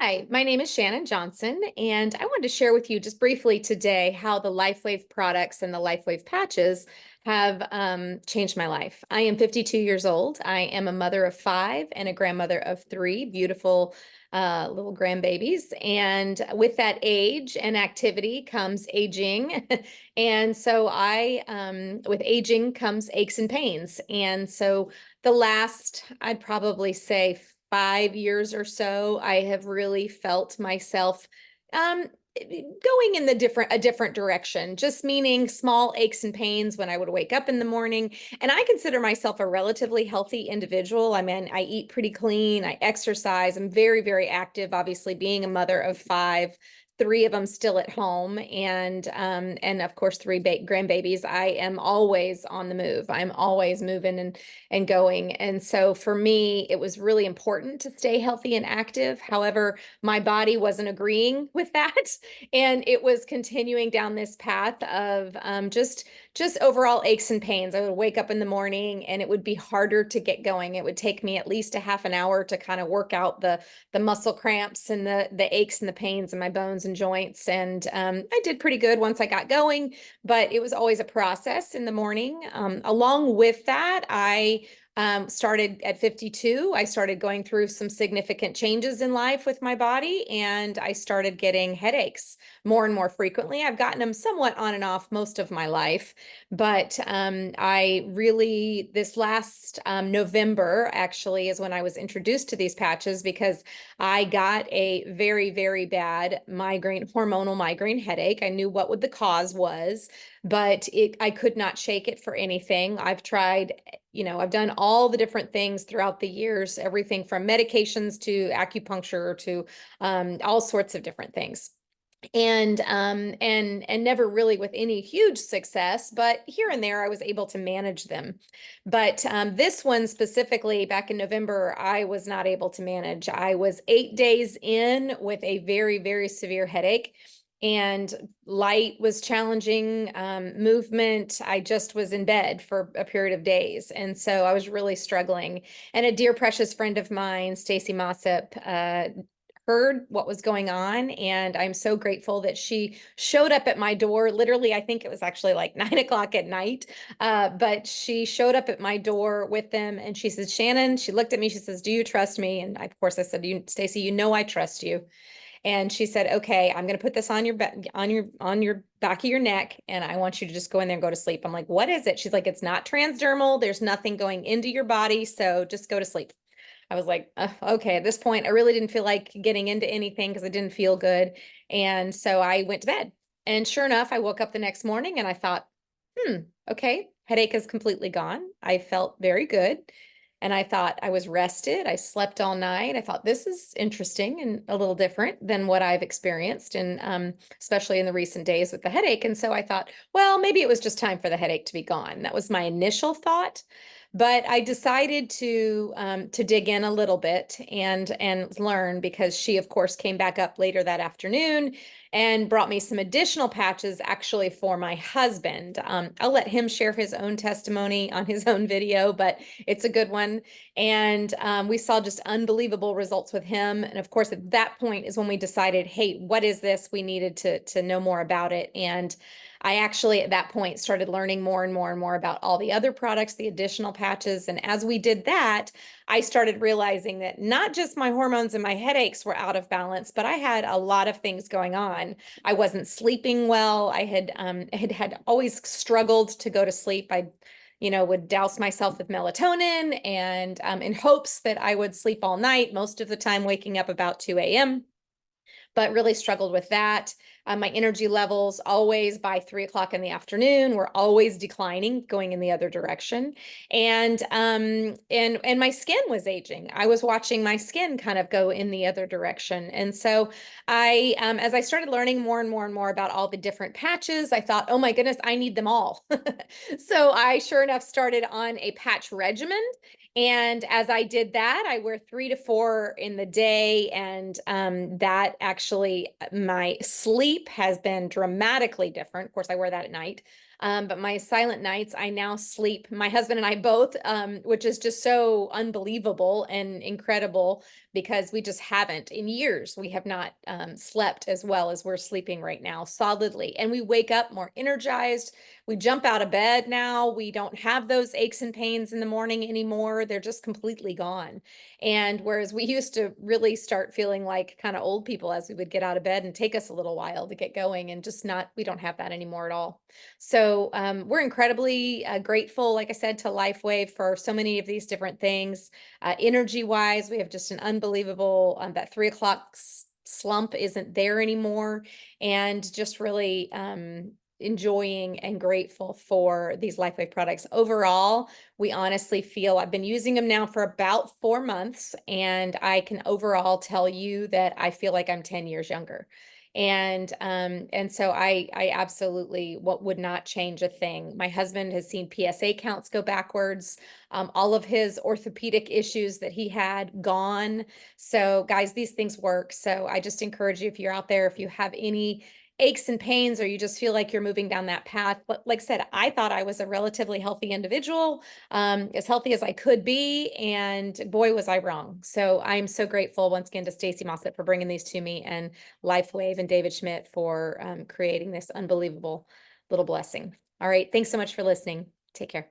Hi, my name is Shannon Johnson, and I wanted to share with you just briefly today how the LifeWave products and the LifeWave patches have changed my life. I am 52 years old. I am a mother of five and a grandmother of three beautiful little grandbabies. And with that age and activity comes aging. And so with aging comes aches and pains. And so the last, I'd probably say 5 years or so, I have really felt myself um, going in a different direction, just meaning small aches and pains when I would wake up in the morning. And I consider myself a relatively healthy individual. I mean, I eat pretty clean, I exercise, I'm very, very active, obviously being a mother of five. Three of them still at home, and of course grandbabies. I am always on the move. I'm always moving and going. And so for me, it was really important to stay healthy and active. However, my body wasn't agreeing with that, and it was continuing down this path of just overall aches and pains. I would wake up in the morning and it would be harder to get going. It would take me at least a half an hour to kind of work out the muscle cramps and the aches and the pains in my bones and joints. And I did pretty good once I got going, but it was always a process in the morning. Along with that, I started at 52. I started going through some significant changes in life with my body, and I started getting headaches more and more frequently. I've gotten them somewhat on and off most of my life, but this last November actually is when I was introduced to these patches because I got a very, very bad hormonal migraine headache. I knew what the cause was, but I could not shake it for anything. I've tried, I've done all the different things throughout the years, everything from medications to acupuncture to all sorts of different things. And never really with any huge success, but here and there I was able to manage them. But this one specifically, back in November, I was not able to manage. I was 8 days in with a very, very severe headache, and light was challenging, movement. I just was in bed for a period of days, and so I was really struggling. And a dear precious friend of mine, Stacy Mossop, heard what was going on, and I'm so grateful that she showed up at my door. Literally, I think it was actually like 9 o'clock at night, but she showed up at my door with them, and she says, "Shannon," she looked at me, she says, "Do you trust me?" And of course I said, "You, Stacy, you know I trust you." And she said, "Okay, I'm going to put this on your back, on your back of your neck, and I want you to just go in there and go to sleep." I'm like, "What is it?" She's like, "It's not transdermal. There's nothing going into your body, so just go to sleep." I was like, okay, at this point, I really didn't feel like getting into anything because I didn't feel good. And so I went to bed. And sure enough, I woke up the next morning and I thought, hmm, okay, headache is completely gone. I felt very good. And I thought I was rested. I slept all night. I thought this is interesting and a little different than what I've experienced, and especially in the recent days with the headache. And so I thought, well, maybe it was just time for the headache to be gone. That was my initial thought. But I decided to dig in a little bit and learn, because she, of course, came back up later that afternoon and brought me some additional patches actually for my husband. I'll let him share his own testimony on his own video, but it's a good one. And we saw just unbelievable results with him. And of course, at that point is when we decided, hey, what is this? We needed to know more about it. And I actually at that point started learning more and more and more about all the other products, the additional patches. And as we did that, I started realizing that not just my hormones and my headaches were out of balance, but I had a lot of things going on. I wasn't sleeping well. I had always struggled to go to sleep. I would douse myself with melatonin, and in hopes that I would sleep all night, most of the time waking up about 2 a.m., but really struggled with that. My energy levels always by 3 o'clock in the afternoon were always declining, going in the other direction. And my skin was aging. I was watching my skin kind of go in the other direction. And so as I started learning more and more and more about all the different patches, I thought, oh my goodness, I need them all. So I sure enough started on a patch regimen. And as I did that, I wear 3 to 4 in the day. And that actually, my sleep has been dramatically different. Of course, I wear that at night. But my silent nights, I now sleep, my husband and I both, which is just so unbelievable and incredible because we just haven't in years. We have not slept as well as we're sleeping right now, solidly. And we wake up more energized. We jump out of bed now. We don't have those aches and pains in the morning anymore. They're just completely gone. And whereas we used to really start feeling like kind of old people as we would get out of bed and take us a little while to get going, and just not, we don't have that anymore at all. So we're incredibly grateful, like I said, to LifeWave for so many of these different things. Energy wise, we have just an unbelievable, that 3 o'clock slump isn't there anymore. And just really enjoying and grateful for these LifeWave products. Overall, we honestly feel, I've been using them now for about 4 months, and I can overall tell you that I feel like I'm 10 years younger. And so I absolutely what would not change a thing. My husband has seen PSA counts go backwards, all of his orthopedic issues that he had gone. So guys, these things work. So I just encourage you, if you're out there, if you have any aches and pains, or you just feel like you're moving down that path. But like I said, I thought I was a relatively healthy individual, as healthy as I could be, and boy, was I wrong. So I'm so grateful once again to Stacy Mossett for bringing these to me, and LifeWave and David Schmidt for creating this unbelievable little blessing. All right. Thanks so much for listening. Take care.